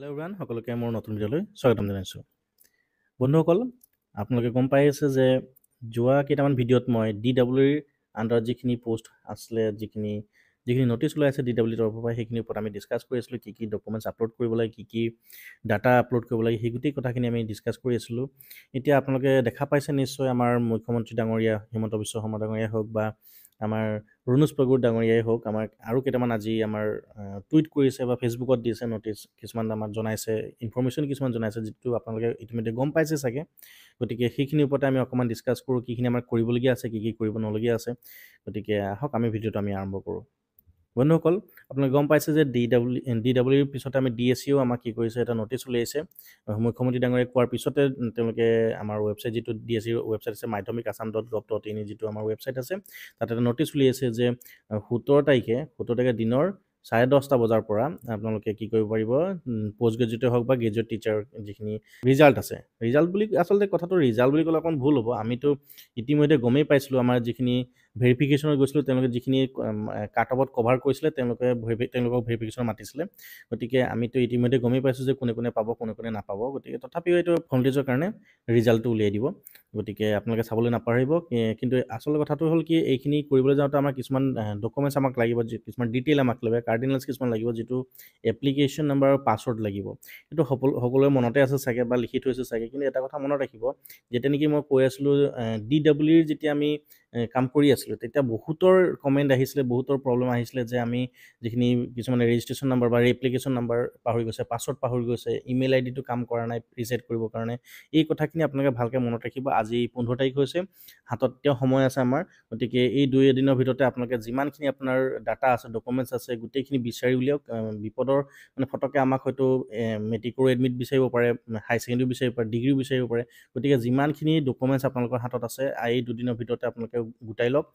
Hello' everyone, সকলোকে মোৰ নতুন ভিডিঅ'লৈ স্বাগতম জনাইছোঁ। বন্ধুসকল, আপোনালোকে গম পাই আছে যে যোৱা কেইটামান ভিডিঅ'ত মই DWIৰ আণ্ডাৰত যিখিনি পোষ্ট আছিলে, যিখিনি ন'টিচ ওলাই আছে DWIৰ তৰফৰ পৰা, সেইখিনিৰ ওপৰত আমি ডিছকাছ কৰি আছিলোঁ। কি ডকুমেণ্টছ আপলোড কৰিব লাগে, কি ডাটা আপলোড কৰিব লাগে, সেই গোটেই কথাখিনি আমি ডিছকাছ কৰি আছিলোঁ। এতিয়া আপোনালোকে দেখা পাইছে নিশ্চয়, আমাৰ মুখ্যমন্ত্ৰী ডাঙৰীয়া হিমন্ত বিশ্ব শৰ্মা ডাঙৰীয়াই হওক বা আমাৰ ৰুণুজ পেগুৰ ডাঙৰীয়াই হওক, আমাৰ আৰু কেইটামান আজি আমাৰ টুইট কৰিছে বা ফেচবুকত দিছে ন'টিচ, কিছুমান আমাক জনাইছে, ইনফৰমেশ্যন কিছুমান জনাইছে, যিটো আপোনালোকে ইতিমধ্যে গম পাইছে চাগে। গতিকে সেইখিনিৰ ওপৰতে আমি অকণমান ডিছকাছ কৰোঁ, কিখিনি আমাৰ কৰিবলগীয়া আছে, কি কৰিব নলগীয়া আছে। গতিকে আহক আমি ভিডিঅ'টো আৰম্ভ কৰোঁ। বন্ধুসকল, আপোনালোকে গম পাইছে যে DWIৰ পিছতে আমি DSCও আমাক কি কৰিছে, এটা ন'টিচ উলিয়াইছে। মুখ্যমন্ত্ৰী ডাঙৰীয়াই কোৱাৰ পিছতে তেওঁলোকে আমাৰ ৱেবছাইট, যিটো DSCৰ ৱেবছাইট আছে madhyamikassam.gov.in, যিটো আমাৰ ৱেবছাইট আছে, তাতে এটা ন'টিচ উলিয়াইছে যে 17 তাৰিখে দিনৰ 10:30 বজাৰ পৰা আপোনালোকে কি কৰিব পাৰিব, পষ্ট গ্ৰেজুৱেটে হওক বা গ্ৰেজুৱেট টিচাৰ যিখিনি ৰিজাল্ট আছে, ৰিজাল্ট বুলি আচলতে কথাটো ৰিজাল্ট বুলি ক'লে অকণ ভুল হ'ব। আমিতো ইতিমধ্যে গমেই পাইছিলোঁ, আমাৰ যিখিনি ভেৰিফিকেশ্যনত গৈছিলোঁ, তেওঁলোকে যিখিনি কাট অফত কভাৰ কৰিছিলে, তেওঁলোকক ভেৰিফিকেশ্যন মাতিছিলে। গতিকে আমিতো ইতিমধ্যে গমেই পাইছোঁ যে কোনে পাব, কোনে নাপাব। গতিকে তথাপিও এইটো ফৰ্মেলিটিজৰ কাৰণে ৰিজাল্টটো উলিয়াই দিব। গতিকে আপোনালোকে চাবলৈ নাপাহৰিব। কিন্তু আচল কথাটো হ'ল কি, এইখিনি কৰিবলৈ যাওঁতে আমাৰ কিছুমান ডকুমেণ্টছ আমাক লাগিব, কিছুমান ডিটেইল আমাক লাগিব, কাৰ্ডিনেলছ কিছুমান লাগিব, যিটো এপ্লিকেশ্যন নাম্বাৰ আৰু পাছৱৰ্ড লাগিব। এইটো সকলোৰে মনতে আছে চাগে বা লিখি থৈছে চাগে। কিন্তু এটা কথা মনত ৰাখিব, যেতিয়া নেকি মই কৈ আছিলোঁ DWIৰ যেতিয়া আমি কাম কৰি আছিলোঁ, তেতিয়া বহুতৰ কমেণ্ট আহিছিলে, বহুতৰ প্ৰব্লেম আহিছিলে যে আমি যিখিনি কিছুমানে ৰেজিষ্ট্ৰেশ্যন নাম্বাৰ বা এপ্লিকেশ্যন নাম্বাৰ পাহৰি গৈছে, পাছৱৰ্ড পাহৰি গৈছে, ইমেইল আইডিটো কাম কৰা নাই ৰিছেট কৰিবৰ কাৰণে। এই কথাখিনি আপোনালোকে ভালকৈ মনত ৰাখিব। আজি 15 তাৰিখ হৈছে, হাতত তেওঁ সময় আছে আমাৰ। গতিকে এই 2 এদিনৰ ভিতৰতে আপোনালোকে যিমানখিনি আপোনাৰ ডাটা আছে, ডকুমেণ্টছ আছে, গোটেইখিনি বিচাৰি উলিয়াওক। বিপদৰ ফটকৈ আমাক হয়তো মেট্ৰিকৰো এডমিট বিচাৰিব পাৰে, হাই ছেকেণ্ডেৰীও বিচাৰিব পাৰে, ডিগ্ৰীও বিচাৰিব পাৰে। গতিকে যিমানখিনি ডকুমেণ্টছ আপোনালোকৰ হাতত আছে, এই 2 দিনৰ ভিতৰতে আপোনালোকে গোটাই লওক।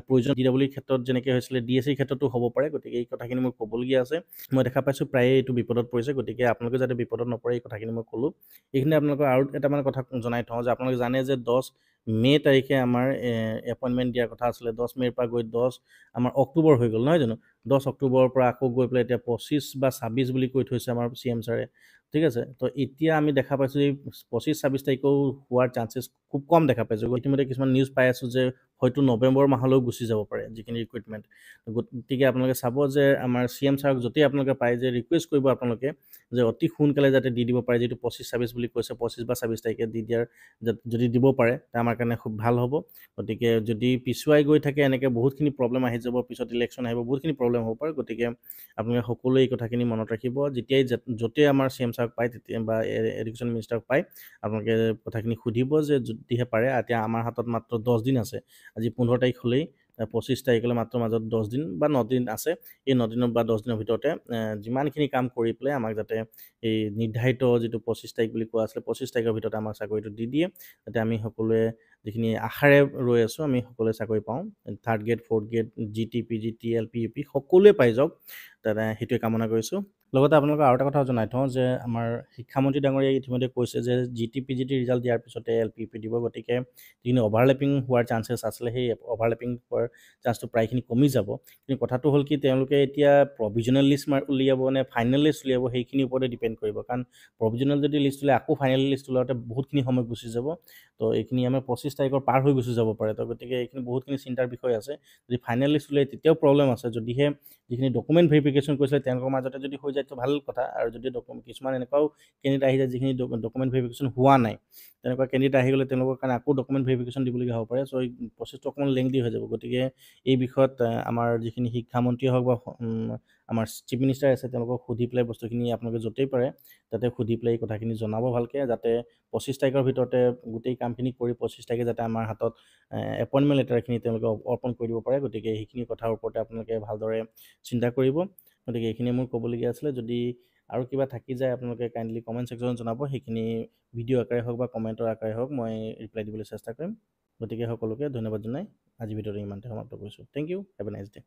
প্ৰয়োজন DWIৰ ক্ষেত্ৰত যেনেকৈ হৈছিলে, DSCৰ ক্ষেত্ৰতো হ'ব পাৰে। গতিকে এই কথাখিনি মই ক'বলগীয়া আছে। মই দেখা পাইছোঁ প্ৰায়ে এইটো বিপদত পৰিছে। গতিকে আপোনালোকে যাতে বিপদত নপৰে, এই কথাখিনি মই ক'লোঁ। এইখিনি আপোনালোকৰ আৰু এটামান কথা জনাই থওঁ যে আপোনালোকে জানে যে 10 মে' তাৰিখে আমাৰ এপইণ্টমেণ্ট দিয়াৰ কথা আছিলে। 10 মে'ৰ পৰা গৈ আমাৰ অক্টোবৰ হৈ গ'ল, নহয় জানো? 10 অক্টোবৰৰ পৰা আকৌ গৈ পেলাই এতিয়া 25 বা 26 বুলি কৈ থৈছে আমাৰ CM ছাৰে। ঠিক আছে, তো এতিয়া আমি দেখা পাইছোঁ যে 25-26 তাৰিখেও হোৱাৰ চান্সেছ খুব কম দেখা পাইছোঁ। ইতিমধ্যে কিছুমান নিউজ পাই আছোঁ যে হয়তো নৱেম্বৰ মাহলৈও গুচি যাব পাৰে যিখিনি ৰিক্ৰুইটমেণ্ট। গতিকে আপোনালোকে চাব যে আমাৰ CM ছাৰক য'তেই আপোনালোকে পায়, যে ৰিকুৱেষ্ট কৰিব আপোনালোকে যে অতি সোনকালে যাতে দি দিব পাৰে, যিটো 25-26 বুলি কৈছে, 25 বা 26 তাৰিখে দি দিয়াৰ যদি দিব পাৰে, আমাৰ কাৰণে খুব ভাল হ'ব। গতিকে যদি পিছুৱাই গৈ থাকে, এনেকৈ বহুতখিনি প্ৰব্লেম আহি যাব, পিছত ইলেকশ্যন আহিব, বহুতখিনি প্ৰব্লেম হ'ব পাৰে। গতিকে আপোনালোকে সকলোৱে এই কথাখিনি মনত ৰাখিব। যেতিয়াই য'তেই আমাৰ CM ছাৰক পায়, তেতিয়া বা এডুকেশ্যন মিনিষ্টাৰক পায়, আপোনালোকে কথাখিনি সুধিব যে যদিহে পাৰে। এতিয়া আমাৰ হাতত মাত্ৰ 10 দিন আছে। আজি 15 তাৰিখ হ'লেই, 25 তাৰিখলৈ মাত্ৰ মাজত 10 দিন বা 9 দিন আছে। এই 9 দিনৰ বা 10 দিনৰ ভিতৰতে যিমানখিনি কাম কৰি পেলাই আমাক যাতে এই নিৰ্ধাৰিত যিটো 25 তাৰিখ বুলি কোৱা আছিলে, 25 তাৰিখৰ ভিতৰতে আমাক চাকৰিটো দি দিয়ে, যাতে আমি সকলোৱে যিখিনি আশাৰে ৰৈ আছোঁ, আমি সকলোৱে চাকৰি পাওঁ। 3rd grade, 4th grade, GT, PG, TL, PUP সকলোৱে পাই যাওক, তাতে সেইটোৱে কামনা কৰিছোঁ। লগতে আপোনালোকক আৰু এটা কথা জনাই থওঁ যে আমাৰ শিক্ষামন্ত্ৰী ডাঙৰীয়াই ইতিমধ্যে কৈছে যে GT, PGT ৰিজাল্ট দিয়াৰ পিছতে LPUP দিব। গতিকে যিখিনি অভাৰলেপিং হোৱাৰ চান্সেছ আছিলে, সেই অভাৰলেপিং হোৱাৰ চান্সটো প্ৰায়খিনি কমি যাব। কিন্তু কথাটো হ'ল কি, তেওঁলোকে এতিয়া প্ৰভিজনেল লিষ্ট উলিয়াব নে ফাইনেল লিষ্ট উলিয়াব, সেইখিনিৰ ওপৰতে ডিপেণ্ড কৰিব। কাৰণ প্ৰভিজনেল যদি লিষ্ট উলিয়াই, আকৌ ফাইনেল লিষ্ট ওলাওঁতে বহুতখিনি সময় গুচি যাব। তো এইখিনি আমাৰ 25 তাৰিখৰ পাৰ হৈ গুচি যাব পাৰে। তো গতিকে এইখিনি বহুতখিনি চিন্তাৰ বিষয় আছে। যদি ফাইনেল লিষ্ট উলিয়াই, তেতিয়াও প্ৰব্লেম আছে। যদিহে যিখিনি ডকুমেণ্ট ভেৰিফিকেশ্যন কৰিছিলে, তেওঁলোকৰ মাজতে যদি হৈ যায়, তো ভাল কথা। আৰু যদি কিছুমান এনেকুৱাও কেণ্ডিডেট আহি যায়, যিখিনি ডকুমেণ্ট ভেৰিফিকেশ্যন হোৱা নাই, তেনেকুৱা কেণ্ডিডেট আহি গ'লে তেওঁলোকৰ কাৰণে আকৌ ডকুমেণ্ট ভেৰিফিকেশ্যন দিবলগীয়া হ'ব পাৰে। চ' এই প্ৰচেছটো অকণমান লেংদি হৈ যাব। গতিকে এই বিষয়ত আমাৰ যিখিনি শিক্ষামন্ত্ৰী হওক বা আমাৰ চিফ মিনিষ্টাৰ আছে, তেওঁলোকক সুধি পেলাই বস্তুখিনি আপোনালোকে য'তেই পাৰে তাতে সুধি পেলাই এই কথাখিনি জনাব ভালকৈ, যাতে 25 তাৰিখৰ ভিতৰতে গোটেই কামখিনি কৰি 25 তাৰিখে যাতে আমাৰ হাতত এপইণ্টমেণ্ট লেটাৰখিনি তেওঁলোকে অৰ্পণ কৰি দিব পাৰে। গতিকে সেইখিনি কথাৰ ওপৰতে আপোনালোকে ভালদৰে চিন্তা কৰিব। গতিকে এইখিনি মোৰ ক'বলগীয়া আছিলে। যদি আৰু কিবা থাকি যায়, আপোনালোকে কাইণ্ডলি কমেণ্ট ছেকশ্যনত জনাব। সেইখিনি ভিডিঅ' আকাৰে হওক বা কমেণ্টৰ আকাৰে হওক, মই ৰিপ্লাই দিবলৈ চেষ্টা কৰিম। গতিকে সকলোকে ধন্যবাদ জনাই আজি ভিডিঅ'টো ইমানতে সমাপ্ত কৰিছোঁ। Thank you, have a nice day.